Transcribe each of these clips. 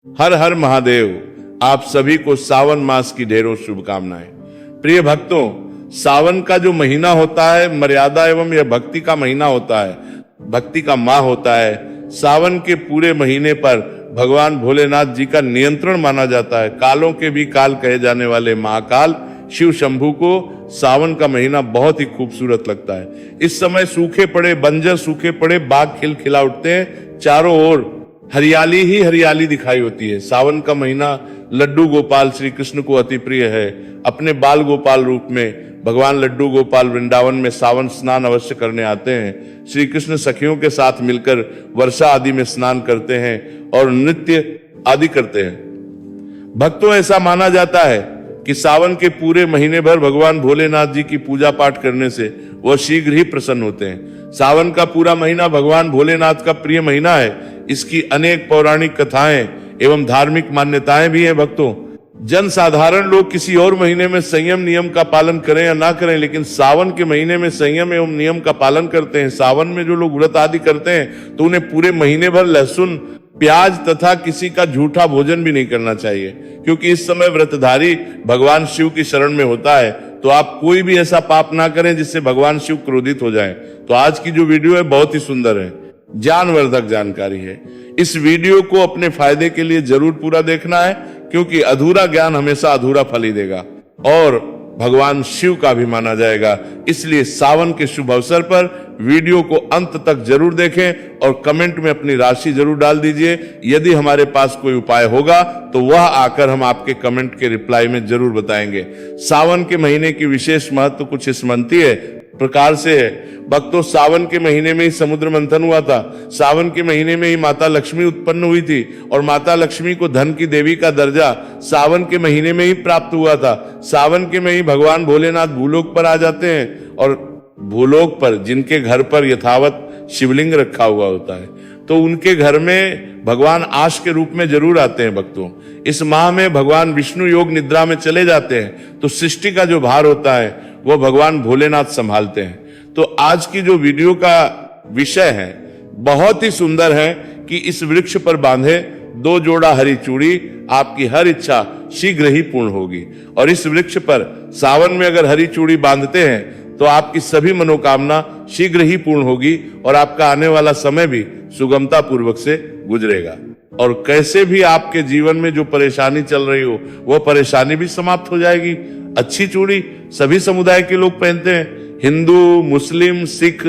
हर हर महादेव। आप सभी को सावन मास की ढेरों शुभकामनाएं। प्रिय भक्तों, सावन का जो महीना होता है मर्यादा एवं यह भक्ति का महीना होता है, भक्ति का माह होता है। सावन के पूरे महीने पर भगवान भोलेनाथ जी का नियंत्रण माना जाता है। कालों के भी काल कहे जाने वाले महाकाल शिव शंभू को सावन का महीना बहुत ही खूबसूरत लगता है। इस समय सूखे पड़े बंजर सूखे पड़े बाग खिलखिला उठते हैं, चारों ओर हरियाली ही हरियाली दिखाई होती है। सावन का महीना लड्डू गोपाल श्री कृष्ण को अति प्रिय है। अपने बाल गोपाल रूप में भगवान लड्डू गोपाल वृंदावन में सावन स्नान अवश्य करने आते हैं। श्री कृष्ण सखियों के साथ मिलकर वर्षा आदि में स्नान करते हैं और नृत्य आदि करते हैं। भक्तों, ऐसा माना जाता है कि सावन के पूरे महीने भर भगवान भोलेनाथ जी की पूजा पाठ करने से वह शीघ्र ही प्रसन्न होते हैं। सावन का पूरा महीना भगवान भोलेनाथ का प्रिय महीना है। इसकी अनेक पौराणिक कथाएं एवं धार्मिक मान्यताएं भी हैं। भक्तों, जन साधारण लोग किसी और महीने में संयम नियम का पालन करें या ना करें, लेकिन सावन के महीने में संयम एवं नियम का पालन करते हैं। सावन में जो लोग व्रत आदि करते हैं तो उन्हें पूरे महीने भर लहसुन प्याज तथा किसी का झूठा भोजन भी नहीं करना चाहिए, क्योंकि इस समय व्रतधारी भगवान शिव की शरण में होता है। तो आप कोई भी ऐसा पाप ना करें जिससे भगवान शिव क्रोधित हो जाएं। तो आज की जो वीडियो है बहुत ही सुंदर है, ज्ञानवर्धक जानकारी है। इस वीडियो को अपने फायदे के लिए जरूर पूरा देखना है, क्योंकि अधूरा ज्ञान हमेशा अधूरा फल ही देगा और भगवान शिव का भी माना जाएगा। इसलिए सावन के शुभ अवसर पर वीडियो को अंत तक जरूर देखें और कमेंट में अपनी राशि जरूर डाल दीजिए। यदि हमारे पास कोई उपाय होगा तो वह आकर हम आपके कमेंट के रिप्लाई में जरूर बताएंगे। सावन के महीने की विशेष महत्व कुछ इस प्रकार से है। भक्तों, सावन के महीने में ही समुद्र मंथन हुआ था। सावन के महीने में ही माता लक्ष्मी उत्पन्न हुई थी और माता लक्ष्मी को धन की देवी का दर्जा सावन के महीने में ही प्राप्त हुआ था। सावन के में ही भगवान भोलेनाथ भूलोक पर आ जाते हैं और भूलोक पर जिनके घर पर यथावत शिवलिंग रखा हुआ होता है तो उनके घर में भगवान आश के रूप में जरूर आते हैं। भक्तों, इस माह में भगवान विष्णु योग निद्रा में चले जाते हैं तो सृष्टि का जो भार होता है वो भगवान भोलेनाथ संभालते हैं। तो आज की जो वीडियो का विषय है बहुत ही सुंदर है कि इस वृक्ष पर बांधे 2 जोड़ा हरी चूड़ी, आपकी हर इच्छा शीघ्र ही पूर्ण होगी। और इस वृक्ष पर सावन में अगर हरी चूड़ी बांधते हैं तो आपकी सभी मनोकामना शीघ्र ही पूर्ण होगी और आपका आने वाला समय भी सुगमता पूर्वक से गुजरेगा। और कैसे भी आपके जीवन में जो परेशानी चल रही हो वह परेशानी भी समाप्त हो जाएगी। अच्छी चूड़ी सभी समुदाय के लोग पहनते हैं, हिंदू, मुस्लिम, सिख,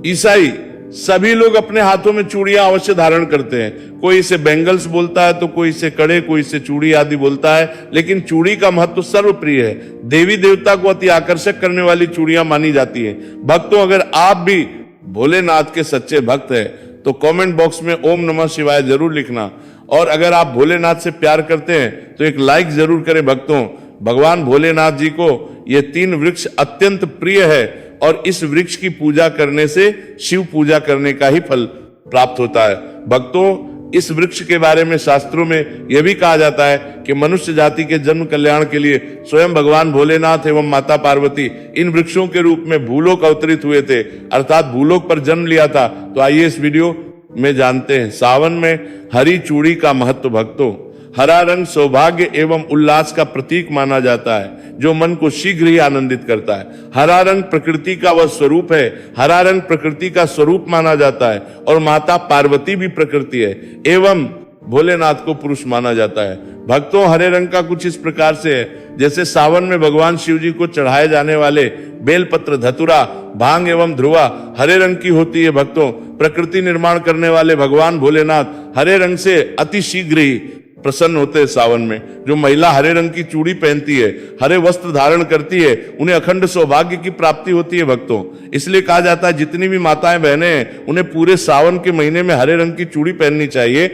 ईसाई सभी लोग अपने हाथों में चूड़ियां अवश्य धारण करते हैं। कोई इसे बैंगल्स बोलता है तो कोई इसे कड़े, कोई इसे चूड़ी आदि बोलता है, लेकिन चूड़ी का महत्व सर्वप्रिय है। देवी देवता को अति आकर्षक करने वाली चूड़ियां मानी जाती है। भक्तों, अगर आप भी भोलेनाथ के सच्चे भक्त हैं तो कमेंट बॉक्स में ओम नमः शिवाय जरूर लिखना। और अगर आप भोलेनाथ से प्यार करते हैं तो एक लाइक जरूर करें। भक्तों, भगवान भोलेनाथ जी को ये 3 वृक्ष अत्यंत प्रिय है और इस वृक्ष की पूजा करने से शिव पूजा करने का ही फल प्राप्त होता है। भक्तों, इस वृक्ष के बारे में शास्त्रों में यह भी कहा जाता है कि मनुष्य जाति के जन्म कल्याण के लिए स्वयं भगवान भोलेनाथ एवं माता पार्वती इन वृक्षों के रूप में भूलोक अवतरित हुए थे, अर्थात भूलोक पर जन्म लिया था। तो आइए इस वीडियो में जानते हैं सावन में हरी चूड़ी का महत्व। भक्तों, हरा रंग सौभाग्य एवं उल्लास का प्रतीक माना जाता है जो मन को शीघ्र ही आनंदित करता है। हरा रंग प्रकृति का वह स्वरूप है, हरा रंग प्रकृति का स्वरूप माना जाता है और माता पार्वती भी प्रकृति है एवं भोलेनाथ को पुरुष माना जाता है। भक्तों, हरे रंग का कुछ इस प्रकार से है जैसे सावन में भगवान शिव जी को चढ़ाए जाने वाले बेलपत्र, धतुरा, भांग एवं ध्रुवा हरे रंग की होती है। भक्तों, प्रकृति निर्माण करने वाले भगवान भोलेनाथ हरे रंग से अति शीघ्र ही प्रसन्न होते हैं। सावन में जो महिला हरे रंग की चूड़ी पहनती है, हरे वस्त्र धारण करती है, उन्हें अखंड सौभाग्य की प्राप्ति होती है। भक्तों, इसलिए कहा जाता है जितनी भी माताएं बहनें हैं उन्हें पूरे सावन के महीने में हरे रंग की चूड़ी पहननी चाहिए,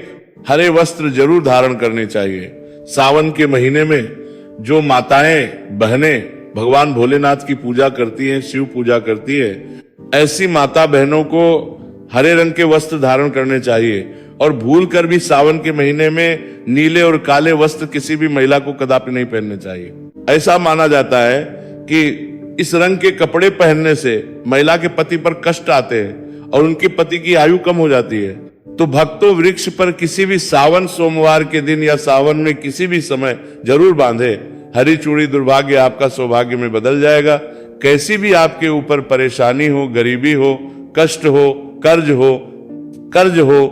हरे वस्त्र जरूर धारण करने चाहिए। सावन के महीने में जो माताएं बहनें भगवान भोलेनाथ की पूजा करती हैं, शिव पूजा करती है, ऐसी माता बहनों को हरे रंग के वस्त्र धारण करने चाहिए। और भूल कर भी सावन के महीने में नीले और काले वस्त्र किसी भी महिला को कदापि नहीं पहनने चाहिए। ऐसा माना जाता है कि इस रंग के कपड़े पहनने से महिला के पति पर कष्ट आते हैं और उनके पति की आयु कम हो जाती है। तो भक्तों वृक्ष पर किसी भी सावन सोमवार के दिन या सावन में किसी भी समय जरूर बांधे। हरी चूड़ी दुर्भाग्य आपका सौभाग्य में बदल जाएगा। कैसी भी आपके ऊपर परेशानी हो, गरीबी हो, कष्ट हो, कर्ज हो,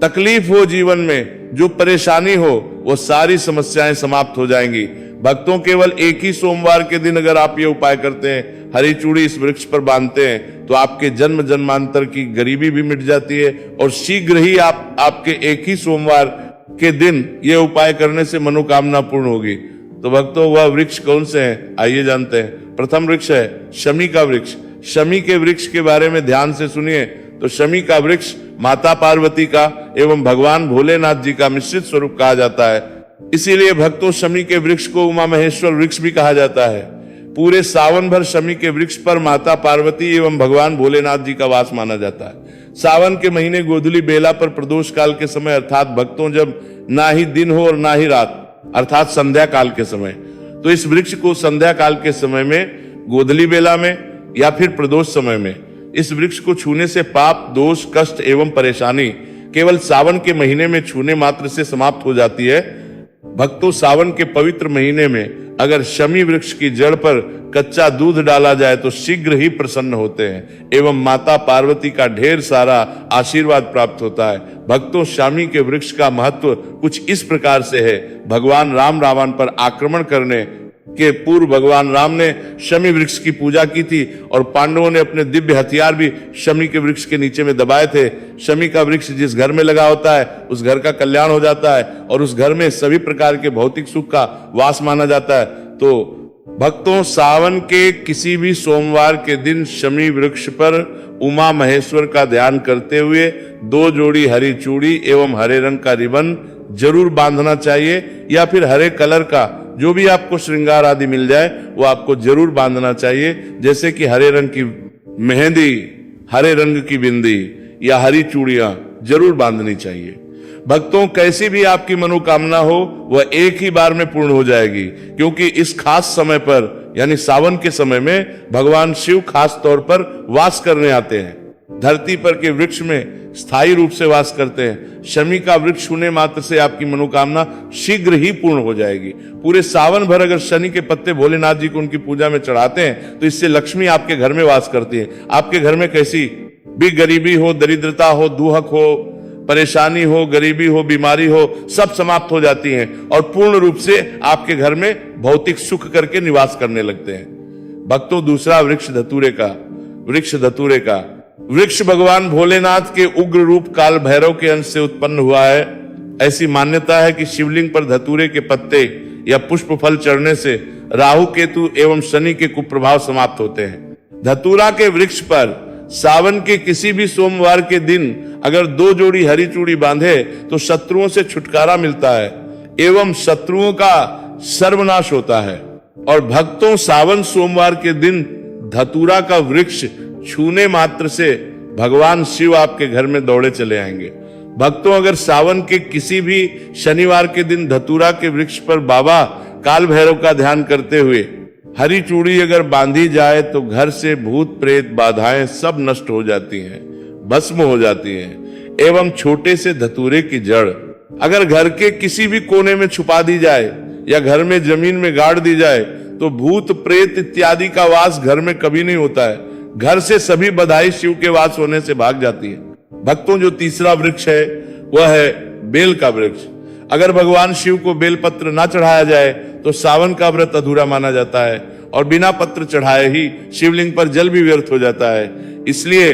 तकलीफ हो, जीवन में जो परेशानी हो, वो सारी समस्याएं समाप्त हो जाएंगी। भक्तों केवल एक ही सोमवार के दिन अगर आप ये उपाय करते हैं, हरी चूड़ी इस वृक्ष पर बांधते हैं, तो आपके जन्म जन्मांतर की गरीबी भी मिट जाती है और शीघ्र ही आपके एक ही सोमवार के दिन ये उपाय करने से मनोकामना पूर्ण होगी। तो भक्तों वह वृक्ष कौन से हैं, आइए जानते हैं। प्रथम वृक्ष है शमी का वृक्ष। शमी के वृक्ष के बारे में ध्यान से सुनिए। तो शमी का वृक्ष माता पार्वती का एवं भगवान भोलेनाथ जी का मिश्रित स्वरूप कहा जाता है। इसीलिए भक्तों शमी के वृक्ष को उमा महेश्वर वृक्ष भी कहा जाता है। पूरे सावन भर शमी के वृक्ष पर माता पार्वती एवं भगवान भोलेनाथ जी का वास माना जाता है। सावन के महीने गोधूली बेला पर प्रदोष काल के समय अर्थात भक्तों जब ना ही दिन हो और ना ही रात अर्थात संध्या काल के समय, तो इस वृक्ष को संध्या काल के समय में, गोधूली बेला में या फिर प्रदोष समय में इस वृक्ष को छूने से पाप, दोष, कष्ट एवं परेशानी केवल सावन के महीने में छूने मात्र से समाप्त हो जाती है। भक्तों सावन के पवित्र महीने में अगर शमी वृक्ष की जड़ पर कच्चा दूध डाला जाए तो शीघ्र ही प्रसन्न होते हैं एवं माता पार्वती का ढेर सारा आशीर्वाद प्राप्त होता है। भक्तों शमी के वृक्ष का महत्व कुछ इस प्रकार से है। भगवान राम रावण पर आक्रमण करने के पूर्व भगवान राम ने शमी वृक्ष की पूजा की थी और पांडवों ने अपने दिव्य हथियार भी शमी के वृक्ष के नीचे में दबाए थे। शमी का वृक्ष जिस घर में लगा होता है उस घर का कल्याण हो जाता है और उस घर में सभी प्रकार के भौतिक सुख का वास माना जाता है। तो भक्तों सावन के किसी भी सोमवार के दिन शमी वृक्ष पर उमा महेश्वर का ध्यान करते हुए 2 जोड़ी हरी चूड़ी एवं हरे रंग का रिबन जरूर बांधना चाहिए या फिर हरे कलर का जो भी आपको श्रृंगार आदि मिल जाए वो आपको जरूर बांधना चाहिए, जैसे कि हरे रंग की मेहंदी, हरे रंग की बिंदी या हरी चूड़ियां जरूर बांधनी चाहिए। भक्तों कैसी भी आपकी मनोकामना हो वह एक ही बार में पूर्ण हो जाएगी, क्योंकि इस खास समय पर यानी सावन के समय में भगवान शिव खास तौर पर वास करने आते हैं। धरती पर के वृक्ष में स्थायी रूप से वास करते हैं। शमी का वृक्ष छूने मात्र से आपकी मनोकामना शीघ्र ही पूर्ण हो जाएगी। पूरे सावन भर अगर शनि के पत्ते भोलेनाथ जी को उनकी पूजा में चढ़ाते हैं तो इससे लक्ष्मी आपके घर में वास करती है। आपके घर में कैसी भी गरीबी हो, दरिद्रता हो, दुहक हो, परेशानी हो, गरीबी हो, बीमारी हो, सब समाप्त हो जाती हैं और पूर्ण रूप से आपके घर में भौतिक सुख करके निवास करने लगते हैं। भक्तों दूसरा वृक्ष धतूरे का वृक्ष भगवान भोलेनाथ के उग्र रूप काल भैरव के अंश से उत्पन्न हुआ है। ऐसी मान्यता है कि शिवलिंग पर धतूरे के पत्ते या पुष्प फल चढ़ने से राहु केतु एवं शनि के कुप्रभाव समाप्त होते हैं। धतूरा के वृक्ष पर सावन के किसी भी सोमवार के दिन अगर 2 जोड़ी हरी चूड़ी बांधे तो शत्रुओं से छुटकारा मिलता है एवं शत्रुओं का सर्वनाश होता है। और भक्तों सावन सोमवार के दिन धतूरा का वृक्ष छूने मात्र से भगवान शिव आपके घर में दौड़े चले आएंगे। भक्तों अगर सावन के किसी भी शनिवार के दिन धतूरा के वृक्ष पर बाबा काल भैरव का ध्यान करते हुए हरी चूड़ी अगर बांधी जाए तो घर से भूत प्रेत बाधाएं सब नष्ट हो जाती हैं, भस्म हो जाती हैं। एवं छोटे से धतूरे की जड़ अगर घर के किसी भी कोने में छुपा दी जाए या घर में जमीन में गाड़ दी जाए तो भूत प्रेत इत्यादि का वास घर में कभी नहीं होता है। घर से सभी बधाई शिव के वास होने से भाग जाती है। भक्तों जो तीसरा वृक्ष है वह है बेल का वृक्ष। अगर भगवान शिव को बेल पत्र ना चढ़ाया जाए तो सावन का व्रत अधूरा माना जाता है और बिना पत्र चढ़ाए ही शिवलिंग पर जल भी व्यर्थ हो जाता है। इसलिए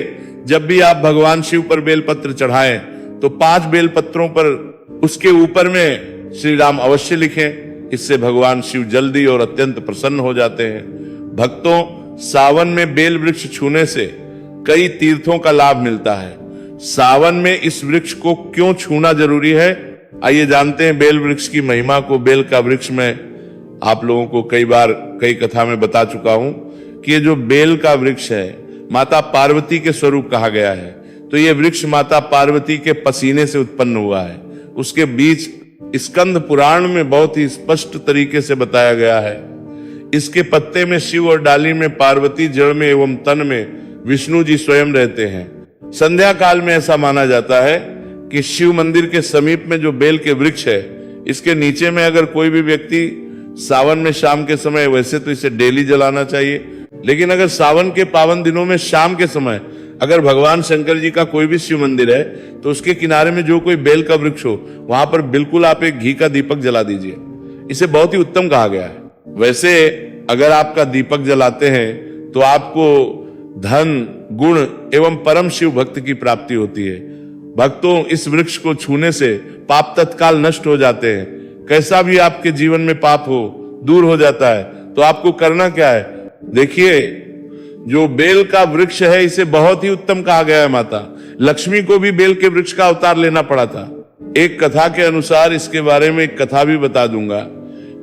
जब भी आप भगवान शिव पर बेल पत्र चढ़ाएं तो 5 बेल पत्रों पर उसके ऊपर में श्री राम अवश्य लिखें। इससे भगवान शिव जल्दी और अत्यंत प्रसन्न हो जाते हैं। भक्तों सावन में बेल वृक्ष छूने से कई तीर्थों का लाभ मिलता है। सावन में इस वृक्ष को क्यों छूना जरूरी है, आइए जानते हैं बेल वृक्ष की महिमा को। बेल का वृक्ष में आप लोगों को कई बार कई कथा में बता चुका हूं कि ये जो बेल का वृक्ष है माता पार्वती के स्वरूप कहा गया है। तो ये वृक्ष माता पार्वती के पसीने से उत्पन्न हुआ है। उसके बीच स्कंद पुराण में बहुत ही स्पष्ट तरीके से बताया गया है। इसके पत्ते में शिव और डाली में पार्वती, जड़ में एवं तन में विष्णु जी स्वयं रहते हैं। संध्या काल में ऐसा माना जाता है कि शिव मंदिर के समीप में जो बेल के वृक्ष है, इसके नीचे में अगर कोई भी व्यक्ति सावन में शाम के समय, वैसे तो इसे डेली जलाना चाहिए, लेकिन अगर सावन के पावन दिनों में शाम के समय अगर भगवान शंकर जी का कोई भी शिव मंदिर है तो उसके किनारे में जो कोई बेल का वृक्ष हो, वहां पर बिल्कुल आप एक घी का दीपक जला दीजिए। इसे बहुत ही उत्तम कहा गया है। वैसे अगर आपका दीपक जलाते हैं तो आपको धन, गुण एवं परम शिव भक्त की प्राप्ति होती है। भक्तों, इस वृक्ष को छूने से पाप तत्काल नष्ट हो जाते हैं। कैसा भी आपके जीवन में पाप हो, दूर हो जाता है। तो आपको करना क्या है? देखिए, जो बेल का वृक्ष है इसे बहुत ही उत्तम कहा गया है। माता लक्ष्मी को भी बेल के वृक्ष का अवतार लेना पड़ा था। एक कथा के अनुसार इसके बारे में एक कथा भी बता दूंगा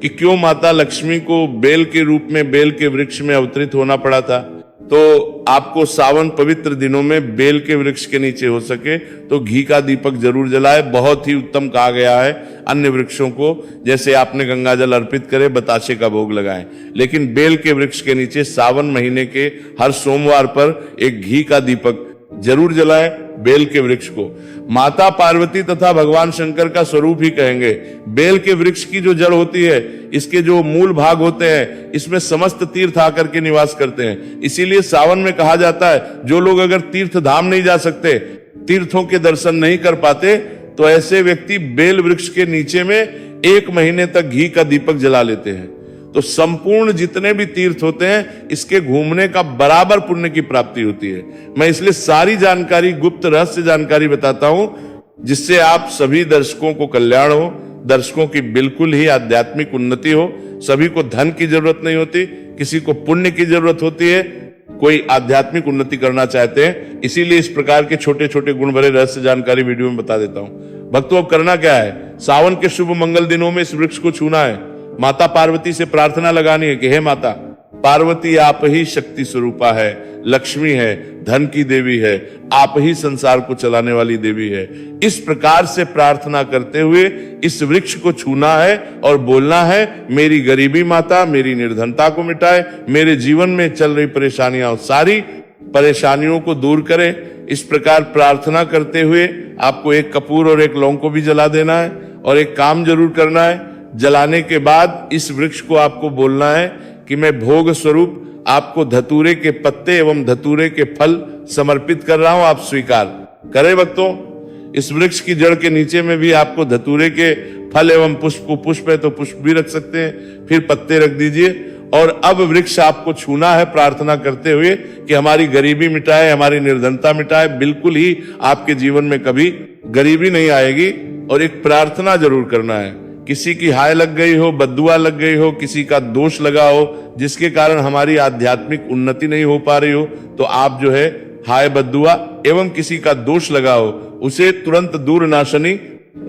कि क्यों माता लक्ष्मी को बेल के रूप में बेल के वृक्ष में अवतरित होना पड़ा था। तो आपको सावन पवित्र दिनों में बेल के वृक्ष के नीचे हो सके तो घी का दीपक जरूर जलाए। बहुत ही उत्तम कहा गया है। अन्य वृक्षों को जैसे आपने गंगा जल अर्पित करे, बताशे का भोग लगाएं, लेकिन बेल के वृक्ष के नीचे सावन महीने के हर सोमवार पर एक घी का दीपक जरूर जलाएं बेल के वृक्ष को। माता पार्वती तथा भगवान शंकर का स्वरूप ही कहेंगे। बेल के वृक्ष की जो जड़ होती है, इसके जो मूल भाग होते हैं, इसमें समस्त तीर्थ आकर के निवास करते हैं। इसीलिए सावन में कहा जाता है, जो लोग अगर तीर्थ धाम नहीं जा सकते, तीर्थों के दर्शन नहीं कर पाते, तो ऐसे व्यक्ति बेल वृक्ष के नीचे में 1 महीने तक घी का दीपक जला लेते हैं। तो संपूर्ण जितने भी तीर्थ होते हैं, इसके घूमने का बराबर पुण्य की प्राप्ति होती है। मैं इसलिए सारी जानकारी, गुप्त रहस्य जानकारी बताता हूं, जिससे आप सभी दर्शकों को कल्याण हो, दर्शकों की बिल्कुल ही आध्यात्मिक उन्नति हो। सभी को धन की जरूरत नहीं होती, किसी को पुण्य की जरूरत होती है, कोई आध्यात्मिक उन्नति करना चाहते हैं। इसीलिए इस प्रकार के छोटे छोटे गुण भरे रहस्य जानकारी वीडियो में बता देता हूं। भक्तों, अब करना क्या है? सावन के शुभ मंगल दिनों में इस वृक्ष को छूना है। माता पार्वती से प्रार्थना लगानी है कि हे माता पार्वती, आप ही शक्ति स्वरूपा है, लक्ष्मी है, धन की देवी है, आप ही संसार को चलाने वाली देवी है। इस प्रकार से प्रार्थना करते हुए इस वृक्ष को छूना है और बोलना है, मेरी गरीबी माता मेरी निर्धनता को मिटाए, मेरे जीवन में चल रही परेशानियां, सारी परेशानियों को दूर करे। इस प्रकार प्रार्थना करते हुए आपको एक कपूर और एक लौंग को भी जला देना है। और एक काम जरूर करना है, जलाने के बाद इस वृक्ष को आपको बोलना है कि मैं भोग स्वरूप आपको धतूरे के पत्ते एवं धतूरे के फल समर्पित कर रहा हूं, आप स्वीकार करें। भक्तों, इस वृक्ष की जड़ के नीचे में भी आपको धतूरे के फल एवं पुष्प है तो पुष्प भी रख सकते हैं, फिर पत्ते रख दीजिए। और अब वृक्ष आपको छूना है प्रार्थना करते हुए कि हमारी गरीबी मिटाए, हमारी निर्धनता मिटाए। बिल्कुल ही आपके जीवन में कभी गरीबी नहीं आएगी। और एक प्रार्थना जरूर करना है, किसी की हाय लग गई हो, बद्दुआ लग गई हो, किसी का दोष लगा हो, जिसके कारण हमारी आध्यात्मिक उन्नति नहीं हो पा रही हो, तो आप जो है हाय बद्दुआ एवं किसी का दोष लगा हो, उसे तुरंत दूर नाशनी,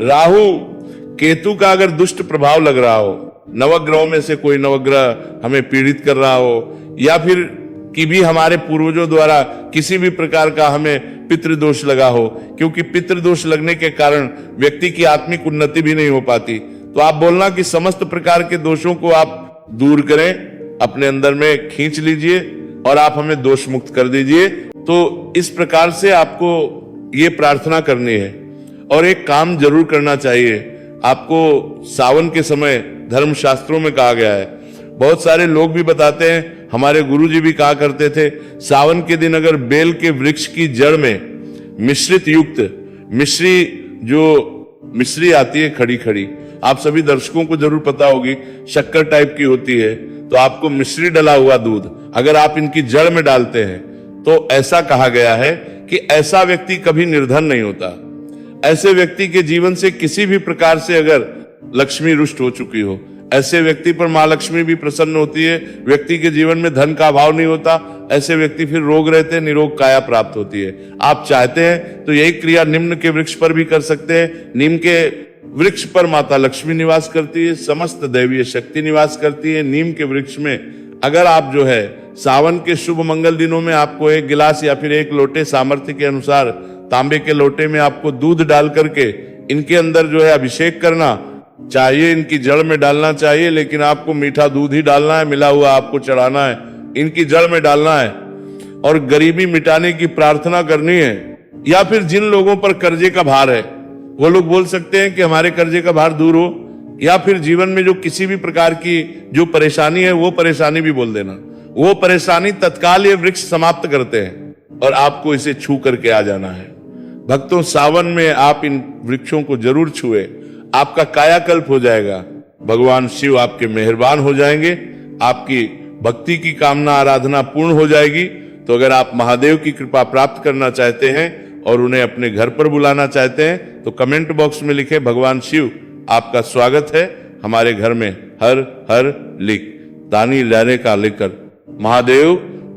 राहु केतु का अगर दुष्ट प्रभाव लग रहा हो, नवग्रहों में से कोई नवग्रह हमें पीड़ित कर रहा हो, या फिर कि भी हमारे पूर्वजों द्वारा किसी भी प्रकार का हमें पितृदोष लगा हो, क्योंकि पितृदोष लगने के कारण व्यक्ति की आत्मिक उन्नति भी नहीं हो पाती। तो आप बोलना कि समस्त प्रकार के दोषों को आप दूर करें, अपने अंदर में खींच लीजिए और आप हमें दोष मुक्त कर दीजिए। तो इस प्रकार से आपको ये प्रार्थना करनी है। और एक काम जरूर करना चाहिए आपको, सावन के समय धर्म शास्त्रों में कहा गया है, बहुत सारे लोग भी बताते हैं, हमारे गुरुजी भी कहा करते थे, सावन के दिन अगर बेल के वृक्ष की जड़ में मिश्रित युक्त मिश्री आती है खड़ी खड़ी, आप सभी दर्शकों को जरूर पता होगी, शक्कर टाइप की होती है, तो आपको मिश्री डला हुआ दूध अगर आप इनकी जड़ में डालते हैं तो ऐसा कहा गया है कि ऐसा व्यक्ति कभी निर्धन नहीं होता। ऐसे व्यक्ति के जीवन से किसी भी प्रकार से अगर लक्ष्मी रुष्ट हो चुकी हो, ऐसे व्यक्ति पर मां लक्ष्मी भी प्रसन्न होती है, व्यक्ति के जीवन में धन का अभाव नहीं होता, ऐसे व्यक्ति फिर रोग रहते हैं, निरोग काया प्राप्त होती है। आप चाहते हैं तो यही क्रिया निम्न के वृक्ष पर भी कर सकते हैं। नीम के वृक्ष पर माता लक्ष्मी निवास करती है, समस्त दैवीय शक्ति निवास करती है। नीम के वृक्ष में अगर आप जो है सावन के शुभ मंगल दिनों में आपको 1 गिलास या फिर 1 लोटे सामर्थ्य के अनुसार तांबे के लोटे में आपको दूध डाल करके इनके अंदर जो है अभिषेक करना चाहिए, इनकी जड़ में डालना चाहिए, लेकिन आपको मीठा दूध ही डालना है, मिला हुआ आपको चढ़ाना है, इनकी जड़ में डालना है। और गरीबी मिटाने की प्रार्थना करनी है। या फिर जिन लोगों पर कर्जे का भार है, वो लोग बोल सकते हैं कि हमारे कर्जे का भार दूर हो, या फिर जीवन में जो किसी भी प्रकार की जो परेशानी है वो परेशानी भी बोल देना। वो परेशानी तत्काल ये वृक्ष समाप्त करते हैं और आपको इसे छू करके आ जाना है। भक्तों, सावन में आप इन वृक्षों को जरूर छुए, आपका कायाकल्प हो जाएगा। भगवान शिव आपके मेहरबान हो जाएंगे, आपकी भक्ति की कामना आराधना पूर्ण हो जाएगी। तो अगर आप महादेव की कृपा प्राप्त करना चाहते हैं और उन्हें अपने घर पर बुलाना चाहते हैं तो कमेंट बॉक्स में लिखें भगवान शिव आपका स्वागत है हमारे घर में, हर हर लिख दानी लहरे का लेकर। महादेव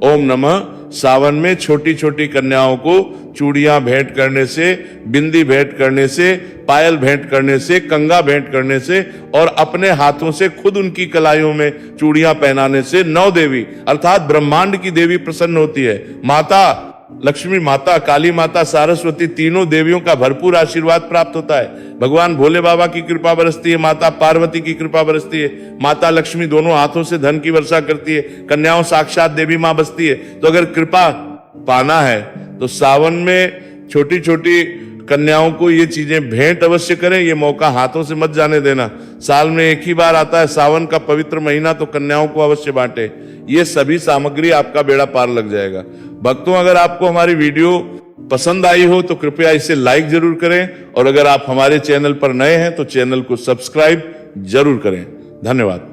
ओम नमः। सावन में छोटी छोटी कन्याओं को चूड़ियां भेंट करने से, बिंदी भेंट करने से, पायल भेंट करने से, कंगा भेंट करने से और अपने हाथों से खुद उनकी कलाइयों में चूड़ियां पहनाने से 9 देवी अर्थात ब्रह्मांड की देवी प्रसन्न होती है। माता लक्ष्मी, माता काली, माता सरस्वती, तीनों देवियों का भरपूर आशीर्वाद प्राप्त होता है। भगवान भोले बाबा की कृपा बरसती है, माता पार्वती की कृपा बरसती है, माता लक्ष्मी दोनों हाथों से धन की वर्षा करती है, कन्याओं साक्षात देवी मां बसती है। तो अगर कृपा पाना है तो सावन में छोटी छोटी कन्याओं को ये चीजें भेंट अवश्य करें। ये मौका हाथों से मत जाने देना। साल में एक ही बार आता है सावन का पवित्र महीना, तो कन्याओं को अवश्य बांटे। ये सभी सामग्री आपका बेड़ा पार लग जाएगा। भक्तों, अगर आपको हमारी वीडियो पसंद आई हो तो कृपया इसे लाइक जरूर करें, और अगर आप हमारे चैनल पर नए हैं तो चैनल को सब्सक्राइब जरूर करें। धन्यवाद।